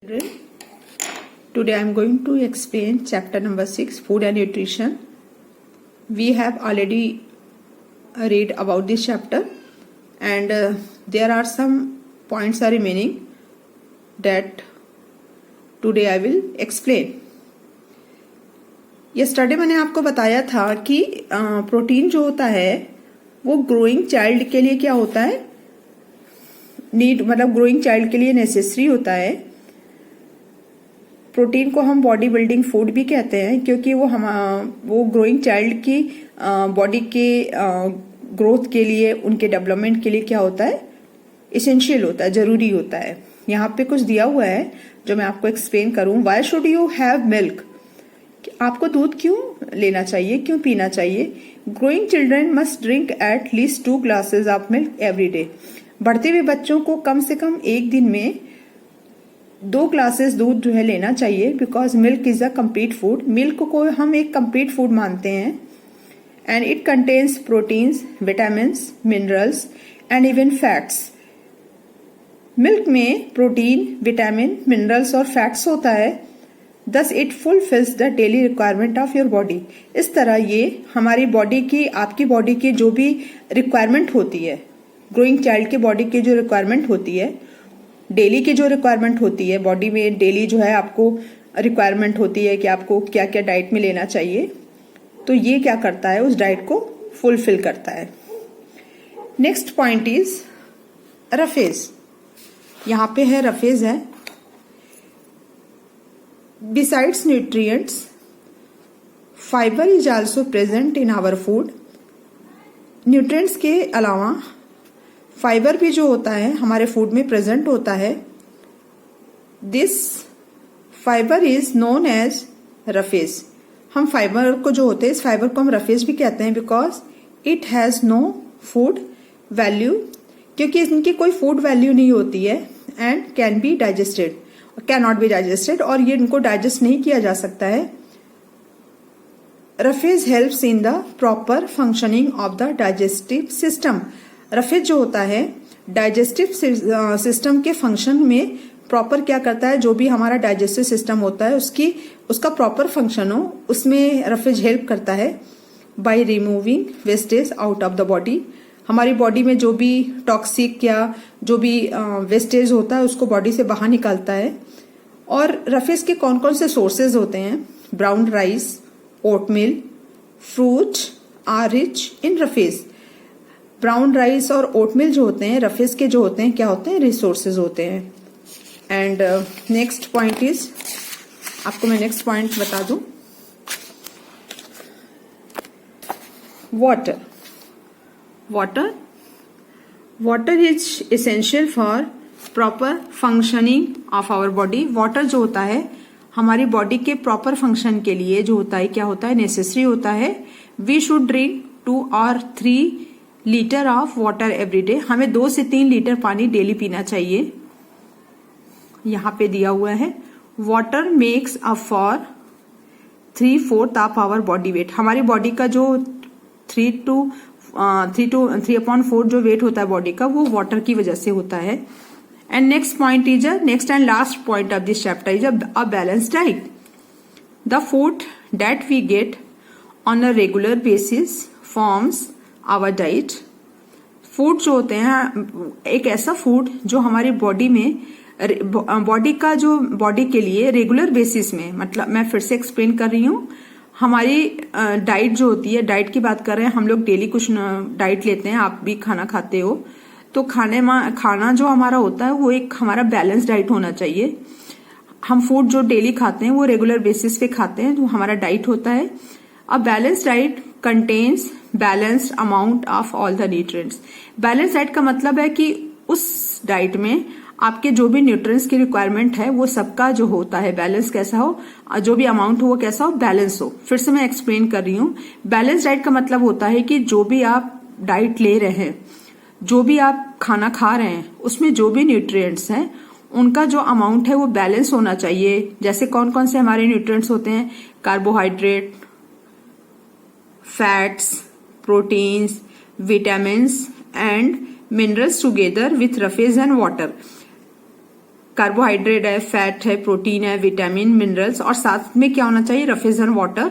Children, today I am going to explain chapter number 6, Food and Nutrition. We have already read about this chapter and there are some points are remaining that today I will explain. yesterday मैंने आपको बताया था कि protein जो होता है वो growing child के लिए क्या होता है, नीड मतलब ग्रोइंग चाइल्ड के लिए नेसेसरी होता है. प्रोटीन को हम बॉडी बिल्डिंग फूड भी कहते हैं क्योंकि वो ग्रोइंग चाइल्ड की बॉडी के ग्रोथ के लिए, उनके डेवलपमेंट के लिए क्या होता है, इसेंशियल होता है, जरूरी होता है. यहाँ पे कुछ दिया हुआ है जो मैं आपको एक्सप्लेन करूं. Why should you have milk, आपको दूध क्यों लेना चाहिए, क्यों पीना चाहिए. Growing children must drink at least 2 glasses of milk every day. बढ़ते हुए बच्चों को कम से कम एक दिन में 2 ग्लासेस दूध जो है लेना चाहिए. Because milk is a complete food. Milk को हम एक कंप्लीट फूड मानते हैं and it contains proteins, vitamins, minerals and even fats. Milk में प्रोटीन, विटामिन, मिनरल्स और फैट्स होता है. Thus it fulfils the daily requirement of your body. इस तरह ये हमारी बॉडी की, आपकी बॉडी की जो भी रिक्वायरमेंट होती है, ग्रोइंग चाइल्ड की बॉडी की जो रिक्वायरमेंट होती है, डेली की जो रिक्वायरमेंट होती है बॉडी में, डेली जो है आपको रिक्वायरमेंट होती है कि आपको क्या क्या डाइट में लेना चाहिए, तो ये क्या करता है, उस डाइट को फुलफिल करता है. Next point is roughage. यहां पे है रफेज है. Besides nutrients, fibre is also present in our food. Nutrients के अलावा फाइबर भी जो होता है हमारे फूड में प्रेजेंट होता है. This fibre is known as roughage. हम फाइबर को जो होते हैं, इस फाइबर को हम रफेज भी कहते हैं because it has no food value, क्योंकि इनकी कोई फूड वैल्यू नहीं होती है. And can be digested, can not be digested, और ये इनको डाइजेस्ट नहीं किया जा सकता है. Roughage helps in the proper functioning of the digestive system. रफेज जो होता है डाइजेस्टिव सिस्टम के फंक्शन में प्रॉपर क्या करता है, जो भी हमारा डाइजेस्टिव सिस्टम होता है उसका प्रॉपर फंक्शन हो, उसमें रफेज हेल्प करता है. By removing wastage out of the body. हमारी बॉडी में जो भी टॉक्सिक या जो भी वेस्टेज होता है उसको बॉडी से बाहर निकालता है. और रफेज के कौन कौन से सोर्सेज होते हैं, brown rice, oatmeal, fruit are rich in roughage. Brown rice और ओटमील जो होते हैं रफेज के जो होते हैं, क्या होते हैं, रिसोर्सेज होते हैं. एंड नेक्स्ट पॉइंट इज, आपको मैं नेक्स्ट पॉइंट बता दूं, water. Water is essential for proper functioning of our body. Water जो होता है हमारी बॉडी के प्रॉपर फंक्शन के लिए जो होता है, क्या होता है, नेसेसरी होता है. We should drink 2 or 3 litre of water every day. हमें 2 से 3 लीटर पानी डेली पीना चाहिए. यहां पे दिया हुआ है water makes up for 3/4 of our body weight. हमारी बॉडी का जो 3/4 जो वेट होता है बॉडी का, वो वाटर की वजह से होता है. And next point is next and last point of this chapter is a balance diet. The food that we get on a regular basis forms our diet. Food जो होते हैं, एक ऐसा फूड जो हमारी बॉडी में, बॉडी का जो बॉडी के लिए रेगुलर बेसिस में, मतलब मैं फिर से एक्सप्लेन कर रही हूँ, हमारी डाइट जो होती है, डाइट की बात कर रहे हैं हम लोग, डेली कुछ डाइट लेते हैं, आप भी खाना खाते हो, तो खाना जो हमारा होता है वो एक हमारा बैलेंस डाइट होना चाहिए. हम फूड जो डेली खाते हैं वो रेगुलर बेसिस पे खाते हैं, तो हमारा डाइट होता है. अ balance diet contains balanced amount of all the nutrients. Balance diet का मतलब है कि उस डाइट में आपके जो भी न्यूट्रिएंट्स की रिक्वायरमेंट है वो सबका जो होता है, बैलेंस कैसा हो, जो भी अमाउंट हो वो कैसा हो, बैलेंस हो. फिर से मैं एक्सप्लेन कर रही हूँ. बैलेंस डाइट का मतलब होता है कि जो भी आप डाइट ले रहे हैं, जो भी आप खाना खा रहे हैं, उसमें जो भी न्यूट्रिएंट्स हैं उनका जो अमाउंट है वो बैलेंस होना चाहिए. जैसे कौन कौन से हमारे न्यूट्रिएंट्स होते हैं, carbohydrate, fats, proteins, vitamins and minerals together with roughage and water. Carbohydrate है, फैट है, प्रोटीन है, विटामिन, मिनरल्स, और साथ में क्या होना चाहिए, roughage and water.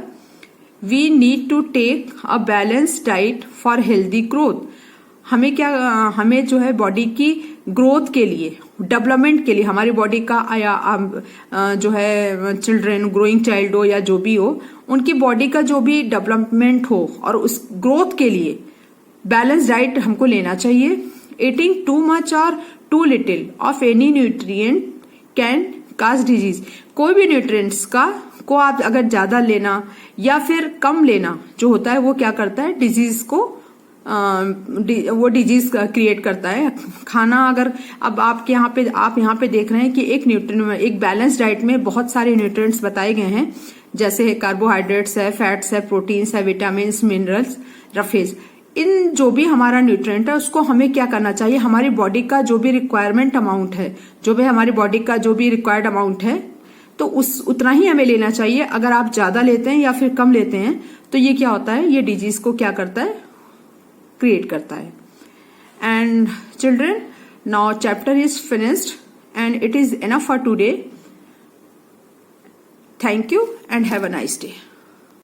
We need to take a balance diet for healthy growth. हमें जो है बॉडी की ग्रोथ के लिए, डेवलपमेंट के लिए, हमारी बॉडी का या जो है चिल्ड्रन, ग्रोइंग चाइल्ड हो या जो भी हो, उनकी बॉडी का जो भी डेवलपमेंट हो और उस ग्रोथ के लिए बैलेंस डाइट हमको लेना चाहिए। ईटिंग टू मच और too little of any nutrient can cause disease. कोई भी न्यूट्रिएंट्स को आप अगर ज्यादा लेना या फिर कम लेना जो होता है वो क्या करता है, डिजीज को वो डिजीज क्रिएट करता है। खाना अगर अब आप यहाँ पे देख रहे हैं कि एक बैलेंस डाइट में बहुत सारे न्यूट्रिएंट्स बताए गए हैं, जैसे कार्बोहाइड्रेट्स है, फैट्स है, प्रोटीन्स है, विटामिन, मिनरल्स, रफेज। इन जो भी हमारा न्यूट्रिएंट है उसको हमें क्या करना चाहिए, हमारी बॉडी का जो भी रिक्वायरमेंट अमाउंट है, जो भी हमारी बॉडी का जो भी रिक्वायर्ड अमाउंट है, तो उतना ही हमें लेना चाहिए। अगर आप ज्यादा लेते हैं या फिर कम लेते हैं तो ये क्या होता है, ये डिजीज को क्या करता है, क्रिएट करता है। And children, now chapter is finished and it is enough for today. Thank you and have a nice day.